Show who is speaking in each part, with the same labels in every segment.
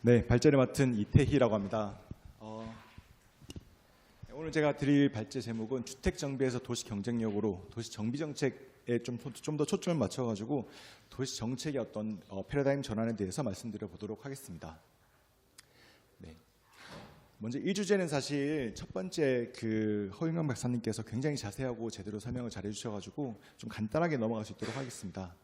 Speaker 1: 네, 발제를 맡은 이태희라고 합니다. 오늘 제가 드릴 발제 제목은 주택 정비에서 도시 경쟁력으로 도시 정비 정책에 좀 더 초점을 맞춰가지고 도시 정책의 어떤 패러다임 전환에 대해서 말씀드려 보도록 하겠습니다. 네. 먼저 이 주제는 사실 첫 번째 허윤경 박사님께서 굉장히 자세하고 제대로 설명을 잘 해주셔가지고 좀 간단하게 넘어갈 수 있도록 하겠습니다.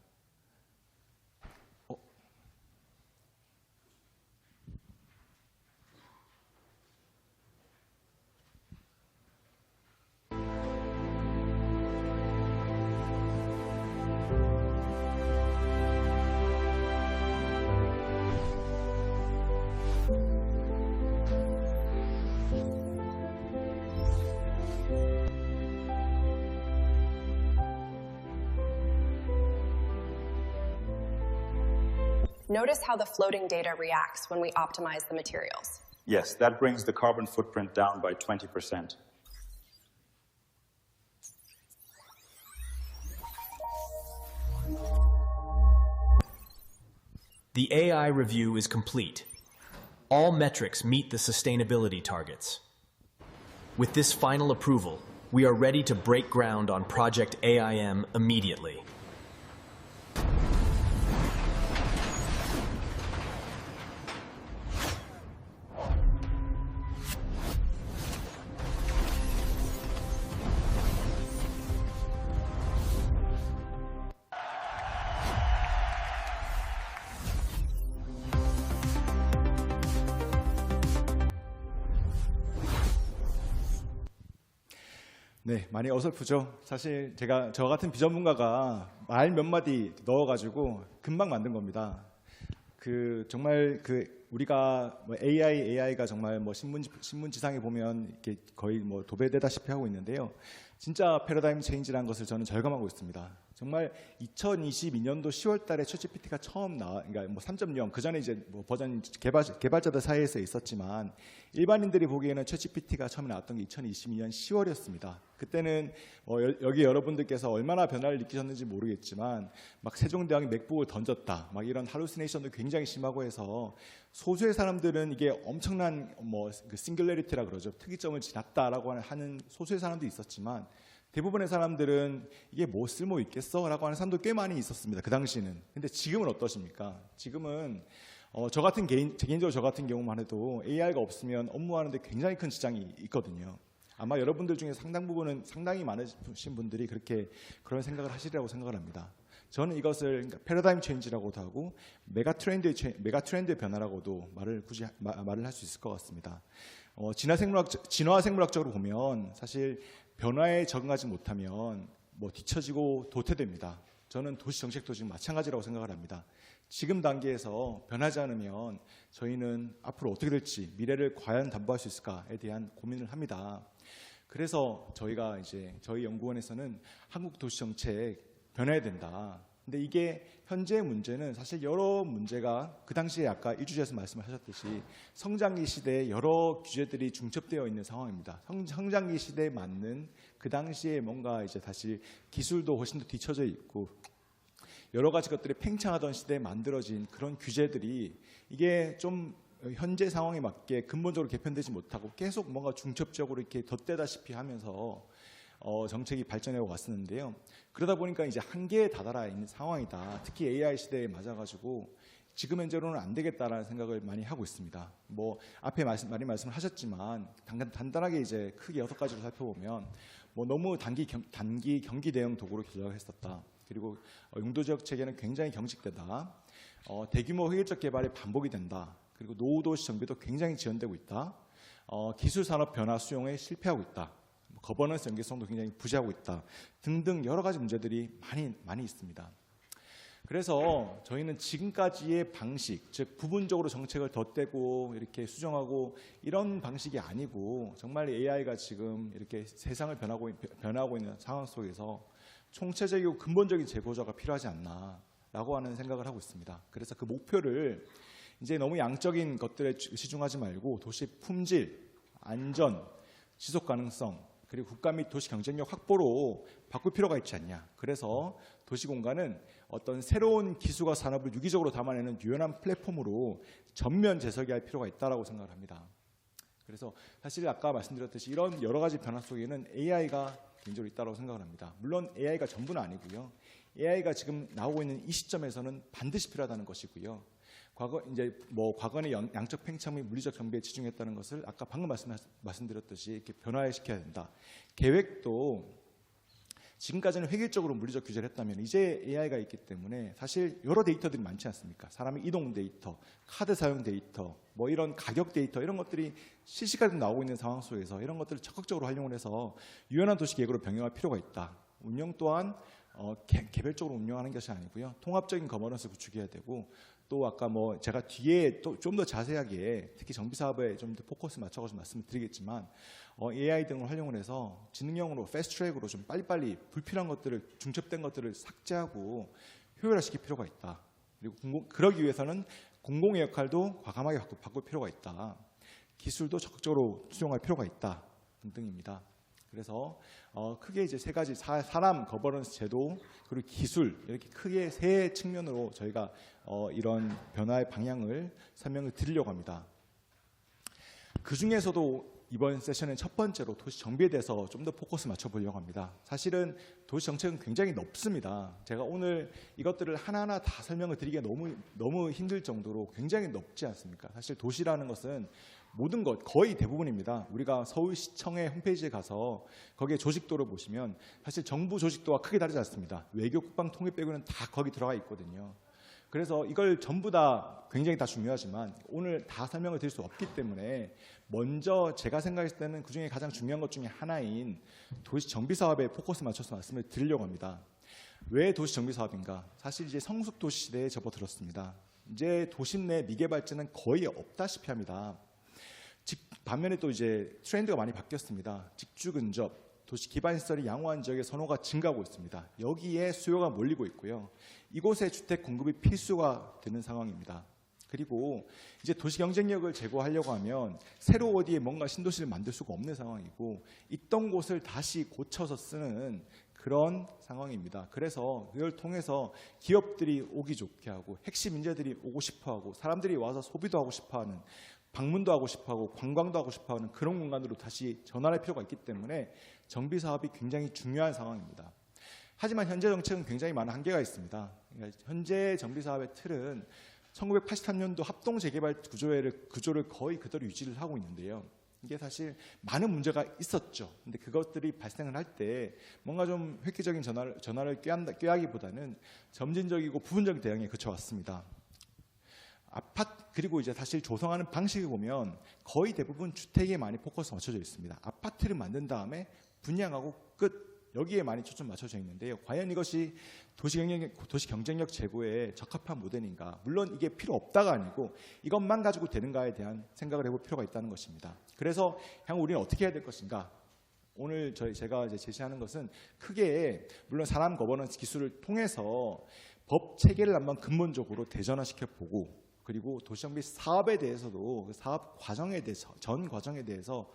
Speaker 2: Notice how the floating data reacts when we optimize the materials.
Speaker 3: Yes, that brings the carbon footprint down by 20%.
Speaker 4: The AI review is complete. All metrics meet the sustainability targets. With this final approval, we are ready to break ground on Project AIM immediately.
Speaker 1: 네, 많이 어설프죠. 사실 저 같은 비전문가가 말 몇 마디 넣어가지고 금방 만든 겁니다. 정말 우리가 AI가 정말 신문지상에 보면 이렇게 거의 도배되다시피 하고 있는데요. 진짜 패러다임 체인지라는 것을 저는 절감하고 있습니다. 정말 2022년도 10월달에 챗GPT가 처음 그러니까 3.0 그 전에 이제 버전 개발자들 사이에서 있었지만 일반인들이 보기에는 챗GPT가 처음에 나왔던 게 2022년 10월이었습니다. 그때는 여기 여러분들께서 얼마나 변화를 느끼셨는지 모르겠지만 막 세종대왕이 맥북을 던졌다, 막 이런 할루시네이션도 굉장히 심하고 해서 소수의 사람들은 이게 엄청난 싱글레리티라 그러죠. 특이점을 지났다라고 하는 소수의 사람도 있었지만 대부분의 사람들은 이게 뭐 쓸모 있겠어? 라고 하는 사람도 꽤 많이 있었습니다. 그 당시는. 근데 지금은 어떠십니까? 지금은 개인적으로 저 같은 경우만 해도 AI가 없으면 업무하는데 굉장히 큰 지장이 있거든요. 아마 여러분들 중에 상당 부분은 상당히 많으신 분들이 그런 생각을 하시리라고 생각을 합니다. 저는 이것을 패러다임 체인지라고도 하고 메가 트렌드의 변화라고도 말을 할 수 있을 것 같습니다. 진화 생물학적으로 보면 사실 변화에 적응하지 못하면 뒤처지고 도태됩니다. 저는 도시 정책도 지금 마찬가지라고 생각을 합니다. 지금 단계에서 변하지 않으면 저희는 앞으로 어떻게 될지, 미래를 과연 담보할 수 있을까에 대한 고민을 합니다. 그래서 저희 연구원에서는 한국 도시 정책 변해야 된다. 근데 이게 현재의 문제는 사실 여러 문제가 그 당시에 아까 이 주제에서 말씀하셨듯이 성장기 시대에 여러 규제들이 중첩되어 있는 상황입니다. 성장기 시대에 맞는 그 당시에 뭔가 다시 기술도 훨씬 더 뒤처져 있고 여러 가지 것들이 팽창하던 시대에 만들어진 그런 규제들이 이게 좀 현재 상황에 맞게 근본적으로 개편되지 못하고 계속 뭔가 중첩적으로 이렇게 덧대다시피 하면서 정책이 발전해 왔었는데요. 그러다 보니까 이제 한계에 다다라 있는 상황이다. 특히 AI 시대에 맞아가지고 지금 현재로는 안 되겠다라는 생각을 많이 하고 있습니다. 앞에 많이 말씀하셨지만 간단하게 크게 6가지로 살펴보면 너무 단기 경기 대응 도구로 전략했었다. 그리고 용도 지역 체계는 굉장히 경직되다. 대규모 효율적 개발이 반복이 된다. 그리고 노후 도시 정비도 굉장히 지연되고 있다. 기술 산업 변화 수용에 실패하고 있다. 거버넌스 연계성도 굉장히 부재하고 있다 등등 여러 가지 문제들이 많이 있습니다. 그래서 저희는 지금까지의 방식, 즉 부분적으로 정책을 덧대고 이렇게 수정하고 이런 방식이 아니고 정말 AI가 지금 이렇게 세상을 변하고 있는 상황 속에서 총체적이고 근본적인 재고자가 필요하지 않나라고 하는 생각을 하고 있습니다. 그래서 그 목표를 이제 너무 양적인 것들에 치중하지 말고 도시 품질, 안전, 지속 가능성 그리고 국가 및 도시 경쟁력 확보로 바꿀 필요가 있지 않냐. 그래서 도시 공간은 어떤 새로운 기술과 산업을 유기적으로 담아내는 유연한 플랫폼으로 전면 재설계할 필요가 있다라고 생각을 합니다. 그래서 사실 아까 말씀드렸듯이 이런 여러 가지 변화 속에는 AI가 개인적으로 있다고 생각을 합니다. 물론 AI가 전부는 아니고요. AI가 지금 나오고 있는 이 시점에서는 반드시 필요하다는 것이고요. 과거의 양적 팽창 및 물리적 경비에 치중했다는 것을 아까 방금 말씀드렸듯이 이렇게 변화시켜야 된다. 계획도 지금까지는 획일적으로 물리적 규제를 했다면 이제 AI가 있기 때문에 사실 여러 데이터들이 많지 않습니까? 사람의 이동 데이터, 카드 사용 데이터, 뭐 이런 가격 데이터 이런 것들이 실시간으로 나오고 있는 상황 속에서 이런 것들을 적극적으로 활용을 해서 유연한 도시 계획으로 병행할 필요가 있다. 운영 또한 개별적으로 운영하는 것이 아니고요. 통합적인 거버넌스 구축해야 되고 또 아까 뭐 제가 뒤에 또 좀 더 자세하게 특히 정비 사업에 좀 더 포커스 맞춰서 말씀을 드리겠지만 AI 등을 활용을 해서 지능형으로 패스트트랙으로 좀 빨리빨리 불필요한 것들을 중첩된 것들을 삭제하고 효율화시킬 필요가 있다. 그리고 그러기 위해서는 공공의 역할도 과감하게 바꿀 필요가 있다. 기술도 적극적으로 수용할 필요가 있다. 등등입니다. 그래서 크게 이제 세 가지 사람 거버넌스 제도 그리고 기술 이렇게 크게 세 측면으로 저희가 이런 변화의 방향을 설명을 드리려고 합니다. 그 중에서도 이번 세션의 첫 번째로 도시 정비에 대해서 좀 더 포커스 맞춰보려고 합니다. 사실은 도시 정책은 굉장히 넓습니다. 제가 오늘 이것들을 하나하나 다 설명을 드리기가 너무 힘들 정도로 굉장히 넓지 않습니까? 사실 도시라는 것은 모든 것, 거의 대부분입니다. 우리가 서울시청의 홈페이지에 가서 거기에 조직도를 보시면 사실 정부 조직도와 크게 다르지 않습니다. 외교, 국방, 통일 빼고는 다 거기 들어가 있거든요. 그래서 이걸 전부 다 굉장히 다 중요하지만 오늘 다 설명을 드릴 수 없기 때문에 먼저 제가 생각했을 때는 그중에 가장 중요한 것 중에 하나인 도시 정비 사업에 포커스 맞춰서 말씀을 드리려고 합니다. 왜 도시 정비 사업인가? 사실 이제 성숙 도시 시대에 접어들었습니다. 이제 도심 내 미개발지는 거의 없다시피 합니다. 반면에 또 이제 트렌드가 많이 바뀌었습니다. 직주 근접, 도시 기반 시설이 양호한 지역의 선호가 증가하고 있습니다. 여기에 수요가 몰리고 있고요. 이곳에 주택 공급이 필수가 되는 상황입니다. 그리고 이제 도시 경쟁력을 제고하려고 하면 새로 어디에 뭔가 신도시를 만들 수가 없는 상황이고 있던 곳을 다시 고쳐서 쓰는 그런 상황입니다. 그래서 이걸 통해서 기업들이 오기 좋게 하고 핵심 인재들이 오고 싶어하고 사람들이 와서 소비도 하고 싶어하는 방문도 하고 싶어하고 관광도 하고 싶어하는 그런 공간으로 다시 전환할 필요가 있기 때문에 정비 사업이 굉장히 중요한 상황입니다. 하지만 현재 정책은 굉장히 많은 한계가 있습니다. 그러니까 현재 정비 사업의 틀은 1983년도 합동 재개발 구조를 거의 그대로 유지를 하고 있는데요. 이게 사실 많은 문제가 있었죠. 근데 그것들이 발생을 할 때 뭔가 좀 획기적인 전환을 꾀하기보다는 점진적이고 부분적 대응에 그쳐왔습니다. 그리고 이제 사실 조성하는 방식을 보면 거의 대부분 주택에 많이 포커스가 맞춰져 있습니다. 아파트를 만든 다음에 분양하고 끝. 여기에 많이 초점 맞춰져 있는데요. 과연 이것이 도시 경쟁력 제고에 적합한 모델인가? 물론 이게 필요 없다가 아니고 이것만 가지고 되는가에 대한 생각을 해볼 필요가 있다는 것입니다. 그래서 향후 우리는 어떻게 해야 될 것인가? 오늘 제가 이제 제시하는 것은 크게 물론 사람 거버넌스 기술을 통해서 법 체계를 한번 근본적으로 대전화시켜 보고 그리고 도시정비 사업에 대해서도 그 사업 과정에 대해서 전 과정에 대해서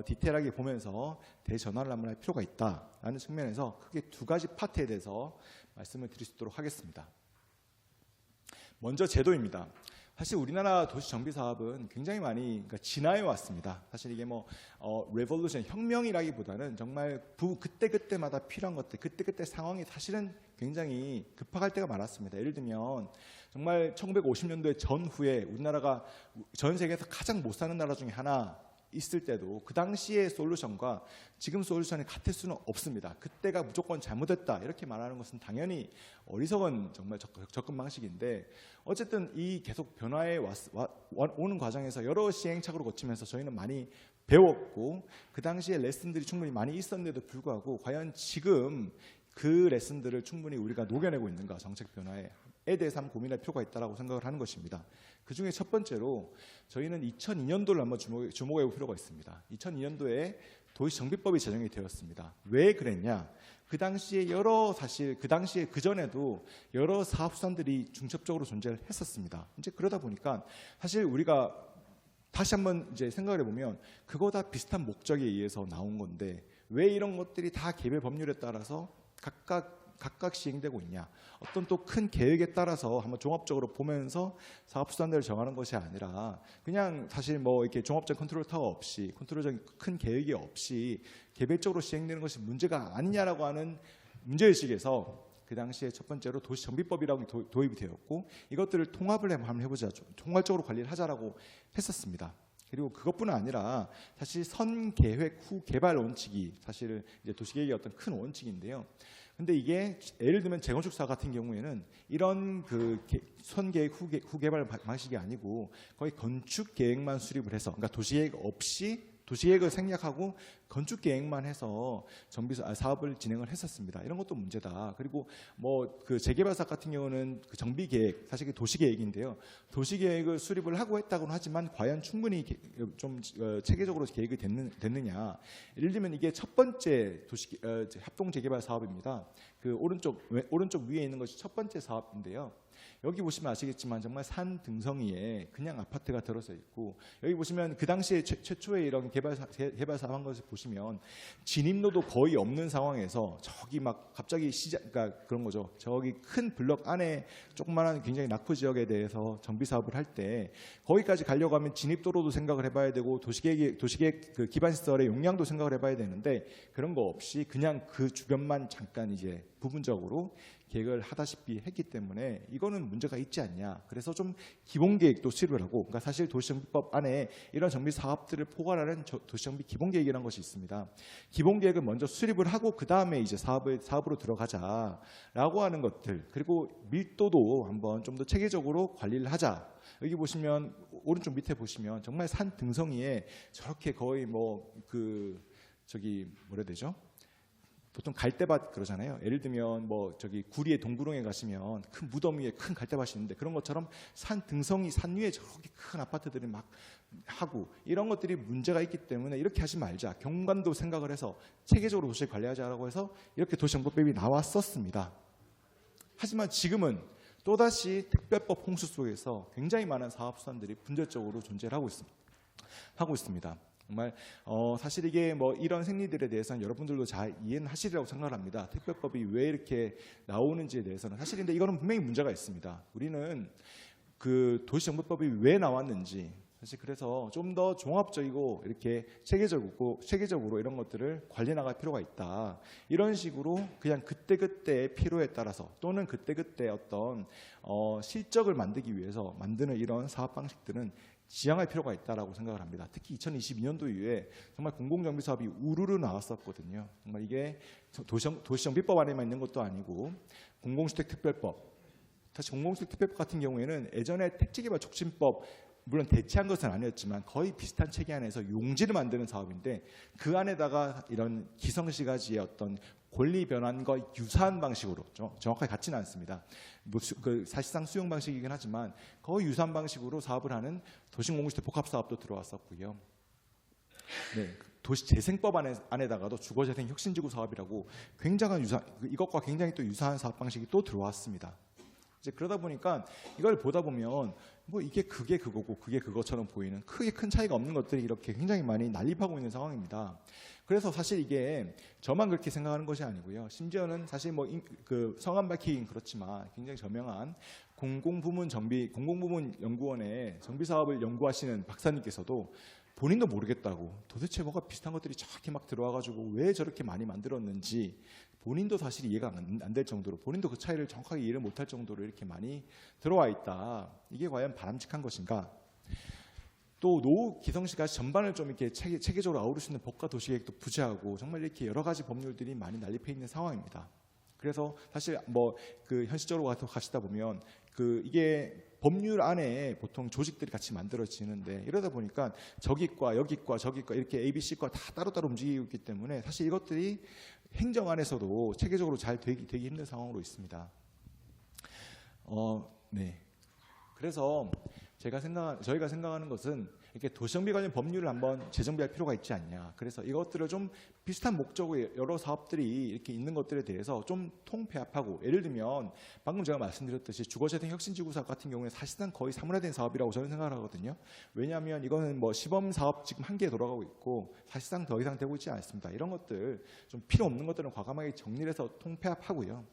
Speaker 1: 디테일하게 보면서 대전환을 한번 할 필요가 있다라는 측면에서 크게 두 가지 파트에 대해서 말씀을 드릴 수 있도록 하겠습니다. 먼저 제도입니다. 사실 우리나라 도시 정비 사업은 굉장히 많이 진화해 왔습니다. 사실 이게 레볼루션 혁명이라기보다는 정말 그때그때마다 필요한 것들, 그때그때 상황이 사실은 굉장히 급박할 때가 많았습니다. 예를 들면 정말 1950년도에 전후에 우리나라가 전 세계에서 가장 못 사는 나라 중에 하나 있을 때도 그 당시의 솔루션과 지금 솔루션이 같을 수는 없습니다. 그때가 무조건 잘못했다 이렇게 말하는 것은 당연히 어리석은 정말 접근 방식인데 어쨌든 이 계속 변화해 오는 과정에서 여러 시행착오를 거치면서 저희는 많이 배웠고 그 당시에 레슨들이 충분히 많이 있었는데도 불구하고 과연 지금 그 레슨들을 충분히 우리가 녹여내고 있는가 정책 변화에 대해서 한번 고민할 필요가 있다고 생각을 하는 것입니다. 그중에 첫 번째로 저희는 2002년도를 한번 주목해 볼 필요가 있습니다. 2002년도에 도시정비법이 제정이 되었습니다. 왜 그랬냐? 그 당시에 그 전에도 여러 사업수단들이 중첩적으로 존재를 했었습니다. 이제 그러다 보니까 사실 우리가 다시 한번 이제 생각을 해보면 그거 다 비슷한 목적에 의해서 나온 건데 왜 이런 것들이 다 개별 법률에 따라서 각각 각각 시행되고 있냐, 어떤 또 큰 계획에 따라서 한번 종합적으로 보면서 사업 수단들을 정하는 것이 아니라 그냥 사실 뭐 이렇게 종합적 컨트롤 타워 없이 컨트롤적인 큰 계획이 없이 개별적으로 시행되는 것이 문제가 아니냐라고 하는 문제의식에서 그 당시에 첫 번째로 도시정비법이라고 도입이 되었고 이것들을 통합을 한번 해보자, 총괄적으로 관리를 하자라고 했었습니다. 그리고 그것뿐 아니라 사실 선계획 후 개발 원칙이 사실 이제 도시계획의 어떤 큰 원칙인데요. 근데 이게 예를 들면 재건축사 같은 경우에는 이런 그 선계획 후 개발 방식이 아니고 거의 건축 계획만 수립을 해서, 그러니까 도시계획 없이 도시계획을 생략하고 건축 계획만 해서 사업을 진행을 했었습니다. 이런 것도 문제다. 그리고 뭐 그 재개발사 같은 경우는 그 정비 계획, 사실 그 도시 계획인데요. 도시 계획을 수립을 하고 했다고는 하지만 과연 충분히 좀 체계적으로 계획이 됐느냐? 예를 들면 이게 첫 번째 합동 재개발 사업입니다. 그 오른쪽 위에 있는 것이 첫 번째 사업인데요. 여기 보시면 아시겠지만 정말 산 등성이에 그냥 아파트가 들어서 있고, 여기 보시면 그 당시에 최초의 이런 개발 사업 한 것을 보시면 진입로도 거의 없는 상황에서 저기 막 갑자기 그러니까 그런 거죠. 저기 큰 블럭 안에 조그마한 굉장히 낙후 지역에 대해서 정비 사업을 할 때 거기까지 가려고 하면 진입도로도 생각을 해봐야 되고 도시계획 그 기반 시설의 용량도 생각을 해봐야 되는데 그런 거 없이 그냥 그 주변만 잠깐 이제 부분적으로 계획을 하다시피 했기 때문에 이거는 문제가 있지 않냐. 그래서 좀 기본 계획도 수립을 하고, 그러니까 사실 도시정비법 안에 이런 정비 사업들을 포괄하는 도시정비 기본 계획이라는 것이 있습니다. 기본 계획을 먼저 수립을 하고 그 다음에 이제 사업으로 들어가자라고 하는 것들, 그리고 밀도도 한번 좀 더 체계적으로 관리를 하자. 여기 보시면 오른쪽 밑에 보시면 정말 산 등성이에 저렇게 거의 뭐 뭐라 해야 되죠? 보통 갈대밭 그러잖아요. 예를 들면 뭐 저기 구리의 동구릉에 가시면 큰 무덤 위에 큰 갈대밭이 있는데 그런 것처럼 산 등성이 산 위에 저렇게 큰 아파트들이 막 하고 이런 것들이 문제가 있기 때문에 이렇게 하지 말자. 경관도 생각을 해서 체계적으로 도시를 관리하자라고 해서 이렇게 도시정보법이 나왔었습니다. 하지만 지금은 또다시 특별법 홍수 속에서 굉장히 많은 사업 수단들이 분절적으로 존재를 하고 있습니다. 정말 사실 이게 뭐 이런 생리들에 대해서는 여러분들도 잘 이해는 하시리라고 생각을 합니다. 특별법이 왜 이렇게 나오는지에 대해서는 사실 근데 이거는 분명히 문제가 있습니다. 우리는 그 도시정보법이 왜 나왔는지 사실 그래서 좀 더 종합적이고 이렇게 체계적으로 이런 것들을 관리해 나갈 필요가 있다. 이런 식으로 그냥 그때그때의 필요에 따라서 또는 그때그때 어떤 실적을 만들기 위해서 만드는 이런 사업 방식들은 지양할 필요가 있다라고 생각을 합니다. 특히 2022년도 이후에 정말 공공정비 사업이 우르르 나왔었거든요. 정말 이게 도시정비법 안에만 있는 것도 아니고 공공주택특별법, 사실 공공주택특별법 같은 경우에는 예전에 택지개발촉진법 물론 대체한 것은 아니었지만 거의 비슷한 체계 안에서 용지를 만드는 사업인데 그 안에다가 이런 기성시가지의 어떤 권리 변환과 유사한 방식으로 정확하게 같지는 않습니다. 사실상 수용 방식이긴 하지만 거의 유사한 방식으로 사업을 하는 도시공공주택 복합사업도 들어왔었고요. 네, 도시재생법 안에다가도 주거재생 혁신지구 사업이라고 굉장한 이것과 굉장히 또 유사한 사업 방식이 또 들어왔습니다. 이제 그러다 보니까 이걸 보다 보면 뭐 이게 그게 그거고 그게 그거처럼 보이는 크게 큰 차이가 없는 것들이 이렇게 굉장히 많이 난립하고 있는 상황입니다. 그래서 사실 이게 저만 그렇게 생각하는 것이 아니고요. 심지어는 사실 뭐 그 성함 밝히긴 그렇지만 굉장히 저명한 공공부문 연구원의 정비 사업을 연구하시는 박사님께서도 본인도 모르겠다고 도대체 뭐가 비슷한 것들이 저렇게 막 들어와가지고 왜 저렇게 많이 만들었는지 본인도 사실 이해가 안 될 정도로 본인도 그 차이를 정확하게 이해를 못할 정도로 이렇게 많이 들어와 있다. 이게 과연 바람직한 것인가? 또 노후 기성시가 전반을 좀 이렇게 체계적으로 아우를 수 있는 법과 도시계획도 부재하고 정말 이렇게 여러 가지 법률들이 많이 난립해 있는 상황입니다. 그래서 사실 뭐 그 현실적으로 가시다 보면 이게 법률 안에 보통 조직들이 같이 만들어지는데 이러다 보니까 저기과 여기과 저기과 이렇게 ABC과 다 따로따로 움직이고 있기 때문에 사실 이것들이 행정 안에서도 체계적으로 잘 되기 힘든 상황으로 있습니다. 네. 그래서 저희가 생각하는 것은 이렇게 도시정비 관련 법률을 한번 재정비할 필요가 있지 않냐. 그래서 이것들을 좀 비슷한 목적의 여러 사업들이 이렇게 있는 것들에 대해서 좀 통폐합하고, 예를 들면 방금 제가 말씀드렸듯이 주거재생 혁신지구 사업 같은 경우에 사실상 거의 사문화된 사업이라고 저는 생각을 하거든요. 왜냐하면 이거는 뭐 시범 사업 지금 한 개 돌아가고 있고 사실상 더 이상 되고 있지 않습니다. 이런 것들 좀 필요 없는 것들은 과감하게 정리해서 통폐합하고요.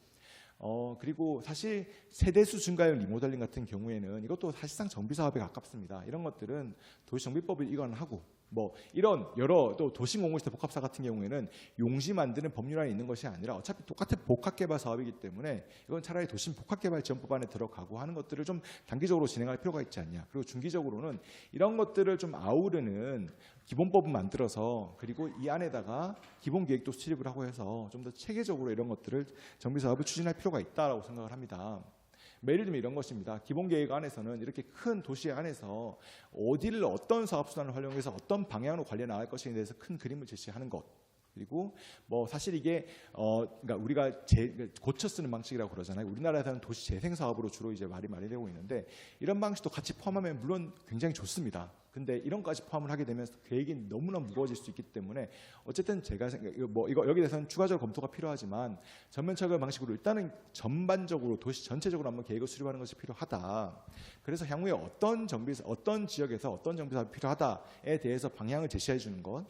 Speaker 1: 그리고 사실 세대수 증가형 리모델링 같은 경우에는 이것도 사실상 정비 사업에 가깝습니다. 이런 것들은 도시정비법을 이관하고 뭐 이런 여러 또 도시공공시설 복합사 같은 경우에는 용지 만드는 법률안이 있는 것이 아니라 어차피 똑같은 복합개발 사업이기 때문에 이건 차라리 도심 복합개발지원법 안에 들어가고 하는 것들을 좀 단기적으로 진행할 필요가 있지 않냐. 그리고 중기적으로는 이런 것들을 좀 아우르는 기본법을 만들어서 그리고 이 안에다가 기본계획도 수립을 하고 해서 좀 더 체계적으로 이런 것들을 정비사업을 추진할 필요가 있다고 생각을 합니다. 예를 들면 이런 것입니다. 기본계획 안에서는 이렇게 큰 도시 안에서 어디를 어떤 사업수단을 활용해서 어떤 방향으로 관리해 나갈 것에 대해서 큰 그림을 제시하는 것. 그리고 뭐 사실 이게 그러니까 우리가 고쳐 쓰는 방식이라고 그러잖아요. 우리나라에서는 도시 재생 사업으로 주로 이제 말이 많이 되고 있는데 이런 방식도 같이 포함하면 물론 굉장히 좋습니다. 근데 이런 것까지 포함을 하게 되면 계획이 너무나 무거워질 수 있기 때문에 어쨌든 제가 여기에 대해서는 추가적으로 검토가 필요하지만 전면차별 방식으로 일단은 전반적으로 도시 전체적으로 한번 계획을 수립하는 것이 필요하다. 그래서 향후에 어떤 지역에서 어떤 정비 사업이 필요하다에 대해서 방향을 제시해 주는 것.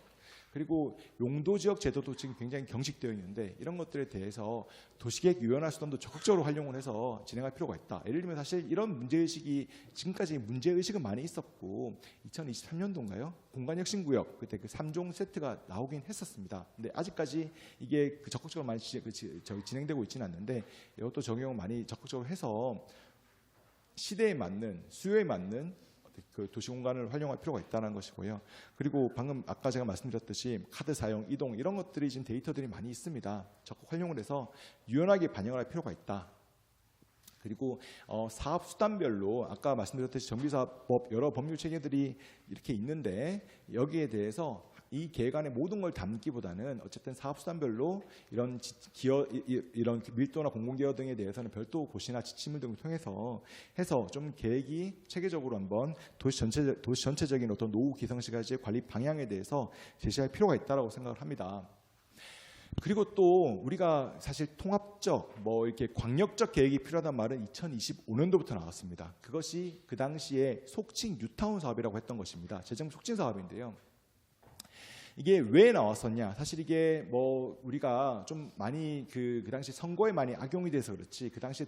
Speaker 1: 그리고 용도지역 제도도 지금 굉장히 경직되어 있는데 이런 것들에 대해서 도시계획 유연화 수단도 적극적으로 활용을 해서 진행할 필요가 있다. 예를 들면 사실 이런 문제의식이 지금까지 문제의식은 많이 있었고 2023년도인가요? 공간혁신구역 그때 그 3종 세트가 나오긴 했었습니다. 근데 아직까지 이게 적극적으로 많이 진행되고 있지는 않는데 이것도 적용을 많이 적극적으로 해서 시대에 맞는 수요에 맞는 그 도시 공간을 활용할 필요가 있다는 것이고요. 그리고 방금 아까 제가 말씀드렸듯이 카드 사용, 이동 이런 것들이 지금 데이터들이 많이 있습니다. 적극 활용을 해서 유연하게 반영을 할 필요가 있다. 그리고 사업 수단별로 아까 말씀드렸듯이 정비사업법 여러 법률 체계들이 이렇게 있는데 여기에 대해서 이 계획 안에 모든 걸 담기보다는 어쨌든 사업 수단별로 이런 이런 밀도나 공공기여 등에 대해서는 별도 고시나 지침을 등을 통해서 해서 좀 계획이 체계적으로 한번 도시 전체적인 어떤 노후 기성시가지의 관리 방향에 대해서 제시할 필요가 있다라고 생각을 합니다. 그리고 또 우리가 사실 통합적 이렇게 광역적 계획이 필요하다는 말은 2025년도부터 나왔습니다. 그것이 그 당시에 속칭 뉴타운 사업이라고 했던 것입니다. 재정 촉진 사업인데요. 이게 왜 나왔었냐? 사실 이게 우리가 좀 많이 그 당시 선거에 많이 악용이 돼서 그렇지 그 당시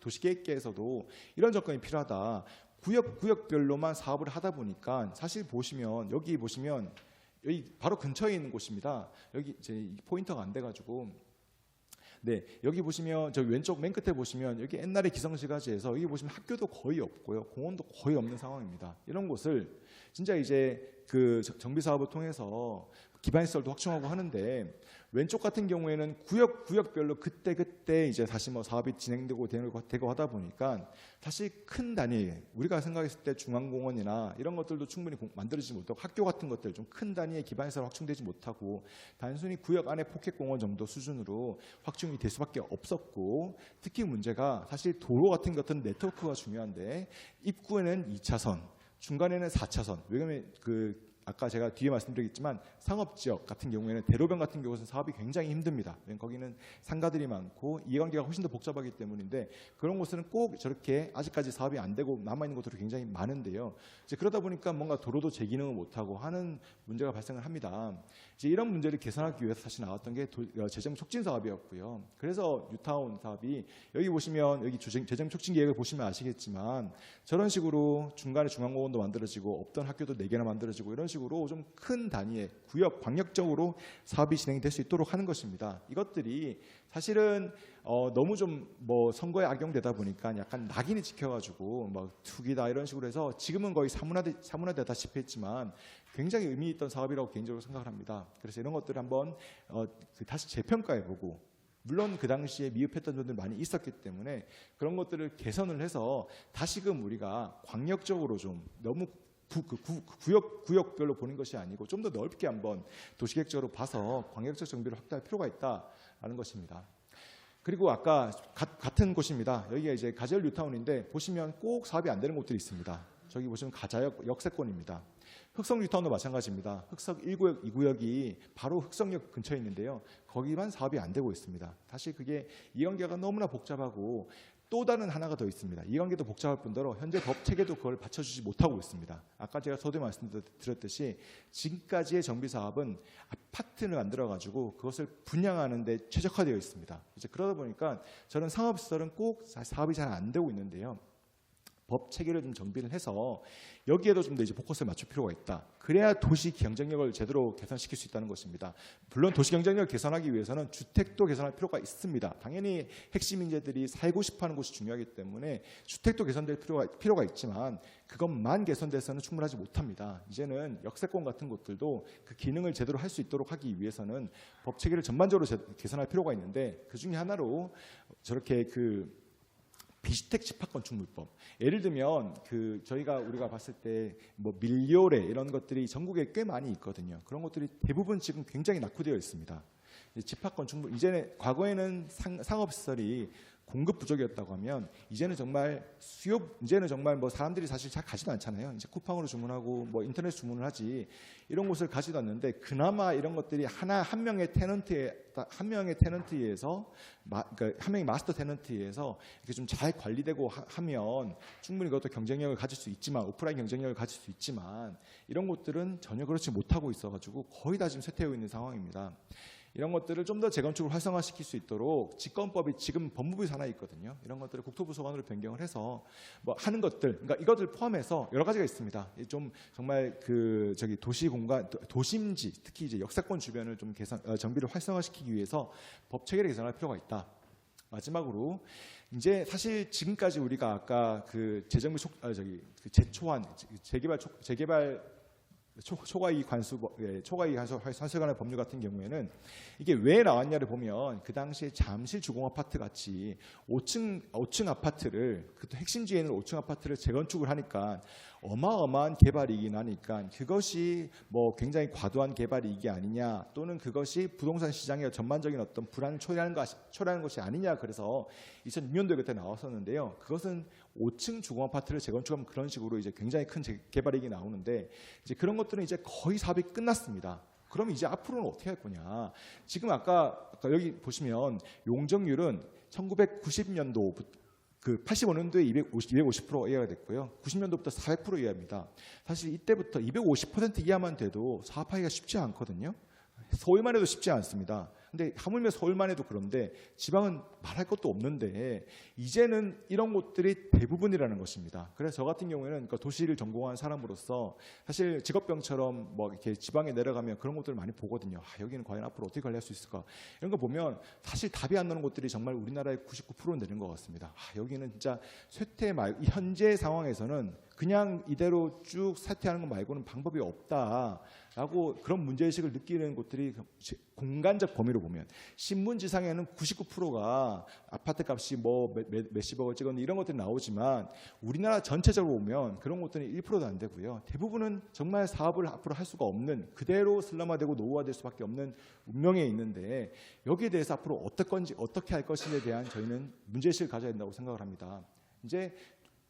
Speaker 1: 도시계획계에서도 이런 접근이 필요하다. 구역별로만 사업을 하다 보니까 사실 보시면 여기 보시면 여기 바로 근처에 있는 곳입니다. 여기 제 포인터가 안 돼가지고. 네, 여기 보시면 저 왼쪽 맨 끝에 보시면 여기 옛날에 기성시가지에서 여기 보시면 학교도 거의 없고요, 공원도 거의 없는 상황입니다. 이런 곳을 진짜 이제 그 정비 사업을 통해서 기반시설도 확충하고 하는데 왼쪽 같은 경우에는 구역별로 그때 이제 다시 사업이 진행되고 하다 보니까 사실 큰 단위 우리가 생각했을 때 중앙공원이나 이런 것들도 충분히 만들어지지 못하고 학교 같은 것들 좀 큰 단위의 기반시설 확충되지 못하고 단순히 구역 안에 포켓공원 정도 수준으로 확충이 될 수밖에 없었고 특히 문제가 사실 도로 같은 것들은 네트워크가 중요한데 입구에는 2차선 중간에는 4차선 왜냐하면 아까 제가 뒤에 말씀드리겠지만 상업지역 같은 경우에는 대로변 같은 경우는 사업이 굉장히 힘듭니다. 거기는 상가들이 많고 이해관계가 훨씬 더 복잡하기 때문인데 그런 곳은 꼭 저렇게 아직까지 사업이 안 되고 남아있는 곳들이 굉장히 많은데요. 이제 그러다 보니까 뭔가 도로도 제 기능을 못하고 하는 문제가 발생을 합니다. 이제 이런 문제를 개선하기 위해서 사실 나왔던 게 재정 촉진 사업이었고요. 그래서 뉴타운 사업이 여기 보시면 여기 재정 촉진 계획을 보시면 아시겠지만 저런 식으로 중간에 중앙공원도 만들어지고 없던 학교도 4개나 만들어지고 이런 식으로 좀 큰 단위의 구역 광역적으로 사업이 진행될 수 있도록 하는 것입니다. 이것들이 사실은 너무 좀 선거에 악용되다 보니까 약간 낙인이 찍혀가지고 투기다 이런 식으로 해서 지금은 거의 사문화되다시피 했지만 굉장히 의미 있던 사업이라고 개인적으로 생각을 합니다. 그래서 이런 것들을 한번 다시 재평가해보고 물론 그 당시에 미흡했던 점들이 많이 있었기 때문에 그런 것들을 개선을 해서 다시금 우리가 광역적으로 좀 너무 구역별로 보는 것이 아니고 좀 더 넓게 한번 도시계획적으로 봐서 광역적 정비를 확대할 필요가 있다라는 것입니다. 그리고 아까 같은 곳입니다. 여기가 이제 가재열 뉴타운인데 보시면 꼭 사업이 안 되는 곳들이 있습니다. 저기 보시면 가자역 역세권입니다. 흑석 뉴타운도 마찬가지입니다. 흑석 1구역, 2구역이 바로 흑석역 근처에 있는데요. 거기만 사업이 안 되고 있습니다. 다시 그게 이해관계가 너무나 복잡하고 또 다른 하나가 더 있습니다. 이해관계도 복잡할 뿐더러 현재 법 체계도 그걸 받쳐주지 못하고 있습니다. 아까 제가 서두에 말씀드렸듯이 지금까지의 정비 사업은 아파트를 만들어가지고 그것을 분양하는 데 최적화되어 있습니다. 이제 그러다 보니까 저는 상업시설은 꼭 사업이 잘 안 되고 있는데요. 법 체계를 좀 정비를 해서 여기에도 좀 더 이제 포커스를 맞출 필요가 있다. 그래야 도시 경쟁력을 제대로 개선시킬 수 있다는 것입니다. 물론 도시 경쟁력을 개선하기 위해서는 주택도 개선할 필요가 있습니다. 당연히 핵심 인재들이 살고 싶어하는 곳이 중요하기 때문에 주택도 개선될 필요가 있지만 그것만 개선돼서는 충분하지 못합니다. 이제는 역세권 같은 곳들도 그 기능을 제대로 할 수 있도록 하기 위해서는 법 체계를 전반적으로 개선할 필요가 있는데 그 중에 하나로 저렇게 비주택 집합건축물법. 예를 들면 우리가 봤을 때 뭐 밀려레 이런 것들이 전국에 꽤 많이 있거든요. 그런 것들이 대부분 지금 굉장히 낙후되어 있습니다. 집합건축물 이제는 과거에는 상업시설이 공급 부족이었다고 하면 이제는 정말 뭐 사람들이 사실 잘 가지도 않잖아요. 이제 쿠팡으로 주문하고 뭐 인터넷 주문을 하지 이런 곳을 가지도 않는데 그나마 이런 것들이 한 명의 테넌트에서 그러니까 한 명의 마스터 테넌트에서 이렇게 좀 잘 관리되고 하면 충분히 그것도 경쟁력을 가질 수 있지만 오프라인 경쟁력을 가질 수 있지만 이런 곳들은 전혀 그렇지 못하고 있어가지고 거의 다 지금 쇠퇴해 있는 상황입니다. 이런 것들을 좀 더 재건축을 활성화시킬 수 있도록 직권법이 지금 법무부에 하나 있거든요. 이런 것들을 국토부 소관으로 변경을 해서 뭐 하는 것들, 그러니까 이것들 포함해서 여러 가지가 있습니다. 좀 정말 도시 공간, 도심지, 특히 이제 역세권 주변을 좀 정비를 활성화시키기 위해서 법 체계를 개선할 필요가 있다. 마지막으로 이제 사실 지금까지 우리가 아까 재정비 재개발 초과이익 환수에 관한 법률 같은 경우에는 이게 왜 나왔냐를 보면 그 당시에 잠실 주공 아파트 같이 5층 아파트를 그것도 핵심지에 있는 5층 아파트를 재건축을 하니까 어마어마한 개발이익이 나니까 그것이 뭐 굉장히 과도한 개발이익이 아니냐 또는 그것이 부동산 시장의 전반적인 어떤 불안을 초래하는 것이 아니냐 그래서 2006년도에 그때 나왔었는데요. 그것은 5층 주공 아파트를 재건축하면 그런 식으로 이제 굉장히 큰 개발이익이 나오는데 이제 그런 것들은 이제 거의 사업이 끝났습니다. 그럼 이제 앞으로는 어떻게 할 거냐? 지금 아까 여기 보시면 용적률은 1990년도 85년도에 250% 이하가 됐고요. 90년도부터 400% 이하입니다. 사실 이때부터 250% 이하만 돼도 사업하기가 쉽지 않거든요. 서울만 해도 쉽지 않습니다. 근데 하물며 서울만 해도 그런데 지방은 말할 것도 없는데 이제는 이런 곳들이 대부분이라는 것입니다. 그래서 저 같은 경우에는 도시를 전공한 사람으로서 사실 직업병처럼 뭐 이렇게 지방에 내려가면 그런 곳들을 많이 보거든요. 여기는 과연 앞으로 어떻게 관리할 수 있을까? 이런 거 보면 사실 답이 안 나오는 곳들이 정말 우리나라의 99%는 되는 것 같습니다. 여기는 진짜 현재 상황에서는 그냥 이대로 쭉 사퇴하는 것 말고는 방법이 없다라고 그런 문제의식을 느끼는 곳들이 공간적 범위로 보면 신문지상에는 99%가 아파트 값이 뭐 몇십억을 찍었는데 이런 것들이 나오지만 우리나라 전체적으로 보면 그런 것들은 1%도 안 되고요. 대부분은 정말 사업을 앞으로 할 수가 없는 그대로 슬럼화되고 노후화될 수밖에 없는 운명에 있는데 여기에 대해서 앞으로 어떻게 할 것인지에 대한 저희는 문제의식을 가져야 된다고 생각을 합니다. 이제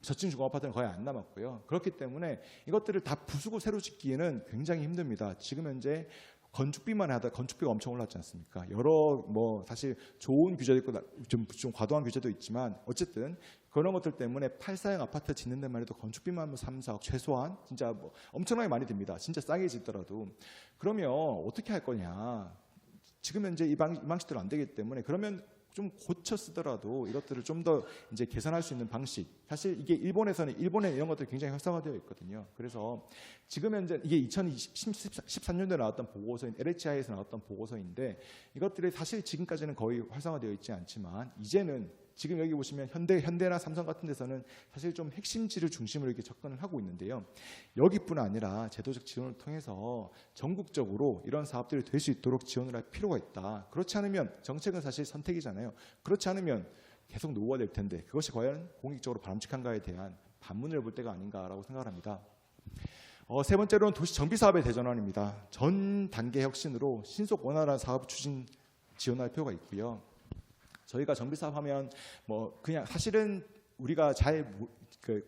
Speaker 1: 저층 주거 아파트는 거의 안 남았고요. 그렇기 때문에 이것들을 다 부수고 새로 짓기에는 굉장히 힘듭니다. 지금 현재 건축비만 하다 건축비가 엄청 올랐지 않습니까? 여러 뭐 사실 좋은 규제도 있고 좀 과도한 규제도 있지만 어쨌든 그런 것들 때문에 8사형 아파트 짓는 데만 해도 건축비만 뭐 3, 4억 최소한 진짜 뭐 엄청나게 많이 듭니다. 진짜 싸게 짓더라도. 그러면 어떻게 할 거냐? 지금 현재 이 방식대로 안 되기 때문에 그러면 좀 고쳐 쓰더라도 이것들을 좀 더 이제 개선할 수 있는 방식. 사실 이게 일본에 이런 것들이 굉장히 활성화되어 있거든요. 그래서 지금 현재 이게 2013년도에 나왔던 보고서인 LHI에서 나왔던 보고서인데 이것들이 사실 지금까지는 거의 활성화되어 있지 않지만 이제는 지금 여기 보시면 현대나 삼성 같은 데서는 사실 좀 핵심지를 중심으로 이렇게 접근을 하고 있는데요. 여기뿐 아니라 제도적 지원을 통해서 전국적으로 이런 사업들이 될 수 있도록 지원을 할 필요가 있다. 그렇지 않으면 정책은 사실 선택이잖아요. 그렇지 않으면 계속 노후화될 텐데 그것이 과연 공익적으로 바람직한가에 대한 반문을 볼 때가 아닌가라고 생각을 합니다. 세 번째로는 도시 정비 사업의 대전환입니다. 전 단계 혁신으로 신속 원활한 사업 추진 지원할 필요가 있고요. 저희가 정비 사업 하면 뭐 그냥 사실은 우리가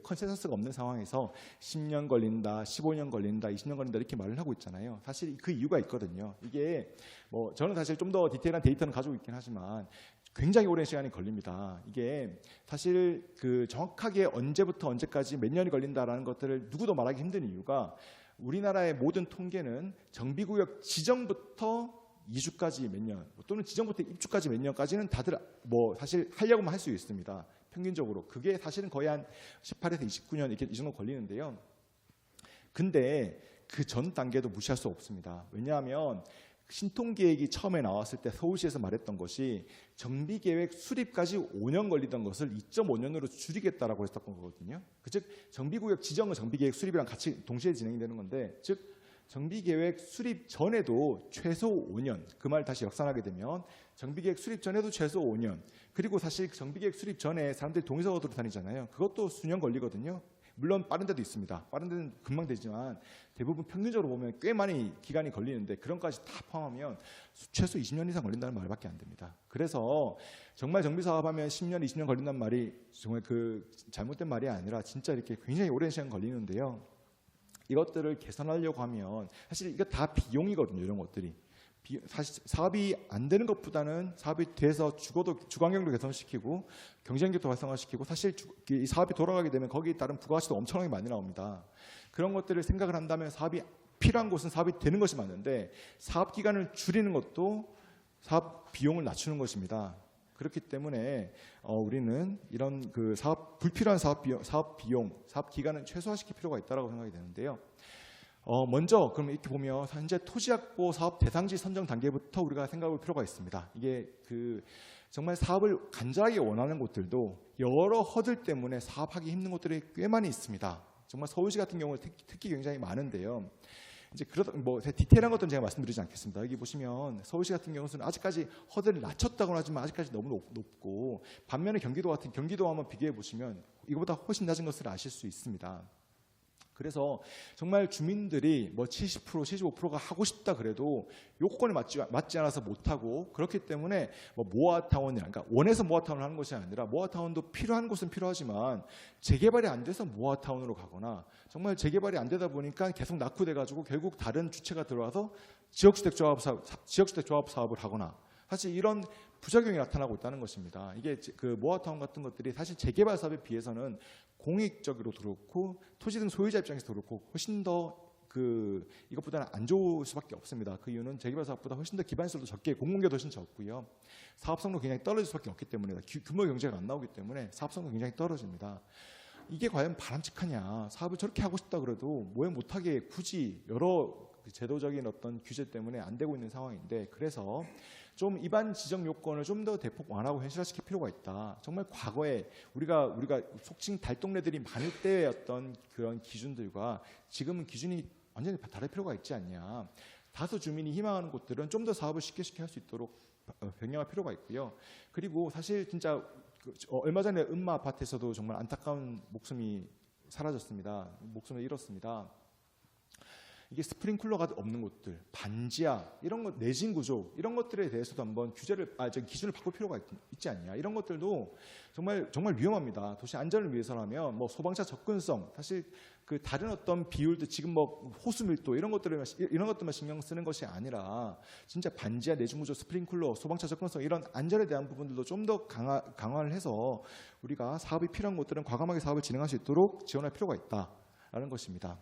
Speaker 1: 컨센서스가 없는 상황에서 10년 걸린다, 15년 걸린다, 20년 걸린다 이렇게 말을 하고 있잖아요. 사실 그 이유가 있거든요. 이게 뭐 저는 사실 좀 더 디테일한 데이터는 가지고 있긴 하지만 굉장히 오랜 시간이 걸립니다. 이게 사실 그 정확하게 언제부터 언제까지 몇 년이 걸린다라는 것들을 누구도 말하기 힘든 이유가 우리나라의 모든 통계는 정비구역 지정부터 이주까지 몇 년, 또는 지정부터 입주까지 몇 년까지는 다들 뭐 사실 하려고만 할 수 있습니다. 평균적으로 그게 사실은 거의 한 18에서 29년 이렇게 이 정도 걸리는데요. 근데 그 전 단계도 무시할 수 없습니다. 왜냐하면 신통계획이 처음에 나왔을 때 서울시에서 말했던 것이 정비계획 수립까지 5년 걸리던 것을 2.5년으로 줄이겠다라고 했었던 거거든요. 즉 정비구역 지정은 정비계획 수립이랑 같이 동시에 진행되는 건데, 즉 정비계획 수립 전에도 최소 5년, 그 말 다시 역산하게 되면 정비계획 수립 전에도 최소 5년, 그리고 사실 정비계획 수립 전에 사람들이 동의서가 다니잖아요. 그것도 수년 걸리거든요. 물론 빠른 데도 있습니다. 빠른 데는 금방 되지만 대부분 평균적으로 보면 꽤 많이 기간이 걸리는데 그런 것까지 다 포함하면 최소 20년 이상 걸린다는 말밖에 안 됩니다. 그래서 정말 정비사업하면 10년, 20년 걸린다는 말이 정말 그 잘못된 말이 아니라 진짜 이렇게 굉장히 오랜 시간 걸리는데요. 이것들을 개선하려고 하면 사실 이거 다 비용이거든요. 이런 것들이. 사실 사업이 안 되는 것보다는 사업이 돼서 죽어도 주관경도 개선시키고 경쟁력도 활성화시키고 사실 이 사업이 돌아가게 되면 거기에 따른 부가가치도 엄청나게 많이 나옵니다. 그런 것들을 생각을 한다면 사업이 필요한 곳은 사업이 되는 것이 맞는데 사업 기간을 줄이는 것도 사업 비용을 낮추는 것입니다. 그렇기 때문에 우리는 이런 그 불필요한 사업 비용, 사업 기간을 최소화시킬 필요가 있다고 생각이 되는데요. 먼저 그럼 이렇게 보면 현재 토지 확보 사업 대상지 선정 단계부터 우리가 생각할 필요가 있습니다. 이게 그 정말 사업을 간절하게 원하는 곳들도 여러 허들 때문에 사업하기 힘든 곳들이 꽤 많이 있습니다. 정말 서울시 같은 경우는 특히 굉장히 많은데요. 이제 그러다 뭐 디테일한 것들은 제가 말씀드리지 않겠습니다. 여기 보시면 서울시 같은 경우는 아직까지 허들을 낮췄다고는 하지만 아직까지 너무 높고, 반면에 경기도 한번 비교해 보시면 이거보다 훨씬 낮은 것을 아실 수 있습니다. 그래서 정말 주민들이 뭐 70%, 75%가 하고 싶다 그래도 요건에 맞지 않아서 못하고, 그렇기 때문에 뭐 모아타운이라, 그러니까 원해서 모아타운을 하는 것이 아니라 모아타운도 필요한 곳은 필요하지만 재개발이 안 돼서 모아타운으로 가거나, 정말 재개발이 안 되다 보니까 계속 낙후돼가지고 결국 다른 주체가 들어와서 지역주택 조합 사업을 하거나, 사실 이런 부작용이 나타나고 있다는 것입니다. 이게 그 모아타운 같은 것들이 사실 재개발 사업에 비해서는 공익적으로도 그렇고 토지 등 소유자 입장에서도 그렇고 훨씬 더 이것보다는 안 좋을 수밖에 없습니다. 그 이유는 재개발 사업보다 훨씬 더 기반시설도 적게, 공공개도 훨씬 적고요. 사업성도 굉장히 떨어질 수밖에 없기 때문에, 규모 경제가 안 나오기 때문에 사업성도 굉장히 떨어집니다. 이게 과연 바람직하냐? 사업을 저렇게 하고 싶다 그래도 뭐 못하게 굳이 여러 제도적인 어떤 규제 때문에 안 되고 있는 상황인데, 그래서 좀 입안 지정 요건을 좀 더 대폭 완화하고 현실화시킬 필요가 있다. 정말 과거에 우리가 속칭 달동네들이 많을 때의 어떤 그런 기준들과 지금은 기준이 완전히 다를 필요가 있지 않냐. 다수 주민이 희망하는 곳들은 좀 더 사업을 쉽게 할 수 있도록 변경할 필요가 있고요. 그리고 사실 진짜 얼마 전에 은마 아파트에서도 정말 안타까운 목숨이 사라졌습니다. 목숨을 잃었습니다. 이게 스프링클러가 없는 곳들, 반지하, 이런 것, 내진 구조, 이런 것들에 대해서도 한번 기준을 바꿀 필요가 있지 않냐. 이런 것들도 정말 위험합니다. 도시 안전을 위해서라면 뭐 소방차 접근성, 사실 그 다른 어떤 비율도 지금 뭐 호수 밀도 이런 것들만 신경 쓰는 것이 아니라 진짜 반지하, 내진 구조, 스프링클러, 소방차 접근성 이런 안전에 대한 부분들도 좀 더 강화를 해서 우리가 사업이 필요한 곳들은 과감하게 사업을 진행할 수 있도록 지원할 필요가 있다라는 것입니다.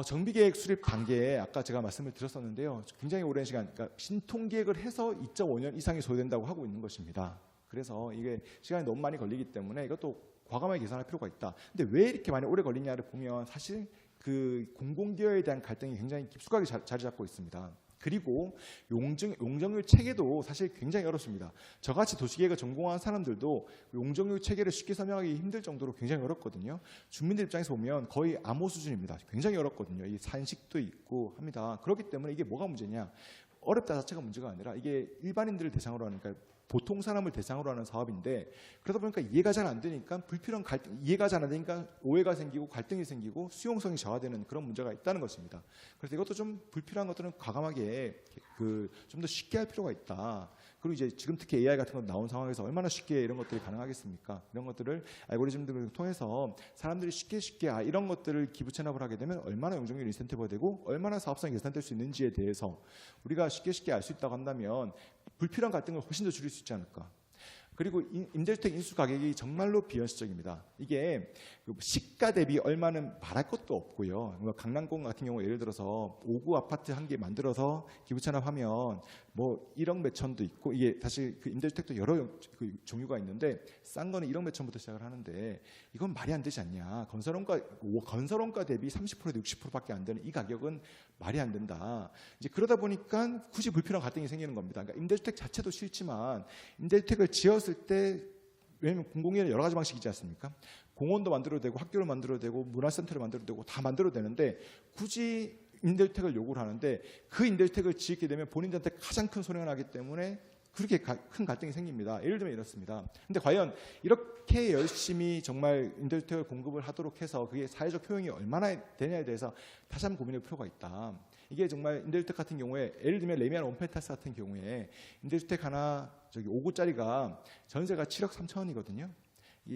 Speaker 1: 정비계획 수립 단계에 아까 제가 말씀을 드렸었는데요. 굉장히 오랜 시간, 그러니까 신통계획을 해서 2.5년 이상이 소요된다고 하고 있는 것입니다. 그래서 이게 시간이 너무 많이 걸리기 때문에 이것도 과감하게 계산할 필요가 있다. 근데 왜 이렇게 많이 오래 걸리냐를 보면 사실 그 공공기여에 대한 갈등이 굉장히 깊숙하게 자리 잡고 있습니다. 그리고 용적률 체계도 사실 굉장히 어렵습니다. 저같이 도시계획을 전공한 사람들도 용적률 체계를 쉽게 설명하기 힘들 정도로 굉장히 어렵거든요. 주민들 입장에서 보면 거의 암호 수준입니다. 굉장히 어렵거든요. 이 산식도 있고 합니다. 그렇기 때문에 이게 뭐가 문제냐? 어렵다 자체가 문제가 아니라 이게 일반인들을 대상으로 하니까 보통 사람을 대상으로 하는 사업인데, 그러다 보니까 이해가 잘 안 되니까 불필요한 갈등, 이해가 잘 안 되니까 오해가 생기고 갈등이 생기고 수용성이 저하되는 그런 문제가 있다는 것입니다. 그래서 이것도 좀 불필요한 것들은 과감하게 좀 더 쉽게 할 필요가 있다. 그리고 이제 지금 특히 AI 같은 거 나온 상황에서 얼마나 쉽게 이런 것들이 가능하겠습니까? 이런 것들을 알고리즘들을 통해서 사람들이 쉽게 이런 것들을 기부 체납을 하게 되면 얼마나 용적률 인센티브가 되고 얼마나 사업성이 개선될 수 있는지에 대해서 우리가 쉽게 알 수 있다고 한다면 불필요한 갈등을 훨씬 더 줄일 수 있지 않을까. 그리고 임대주택 인수 가격이 정말로 비현실적입니다. 이게 시가 대비 얼마는 말할 것도 없고요. 강남권 같은 경우 예를 들어서 5구 아파트 한 개 만들어서 기부 찬합하면 뭐 1억 몇천도 있고, 이게 사실 그 임대주택도 여러 그 종류가 있는데 싼 거는 1억 몇천부터 시작을 하는데 이건 말이 안 되지 않냐. 건설원가 대비 30%에서 60%밖에 안 되는 이 가격은 말이 안 된다. 이제 그러다 보니까 굳이 불필요한 갈등이 생기는 겁니다. 그러니까 임대주택 자체도 싫지만 임대주택을 지었을 때, 왜냐하면 공공기관은 여러 가지 방식이지 않습니까? 공원도 만들어도 되고 학교를 만들어도 되고 문화센터를 만들어도 되고 다 만들어도 되는데 굳이 임대주택을 요구를 하는데 그 임대주택을 짓게 되면 본인들한테 가장 큰 손해가 나기 때문에 그렇게 큰 갈등이 생깁니다. 예를 들면 이렇습니다. 근데 과연 이렇게 열심히 정말 임대주택을 공급을 하도록 해서 그게 사회적 효용이 얼마나 되냐에 대해서 다시 한번 고민할 필요가 있다. 이게 정말 임대주택 같은 경우에 예를 들면 레미안 원펜타스 같은 경우에 임대주택 하나 5구짜리가 전세가 7억 3천원이거든요.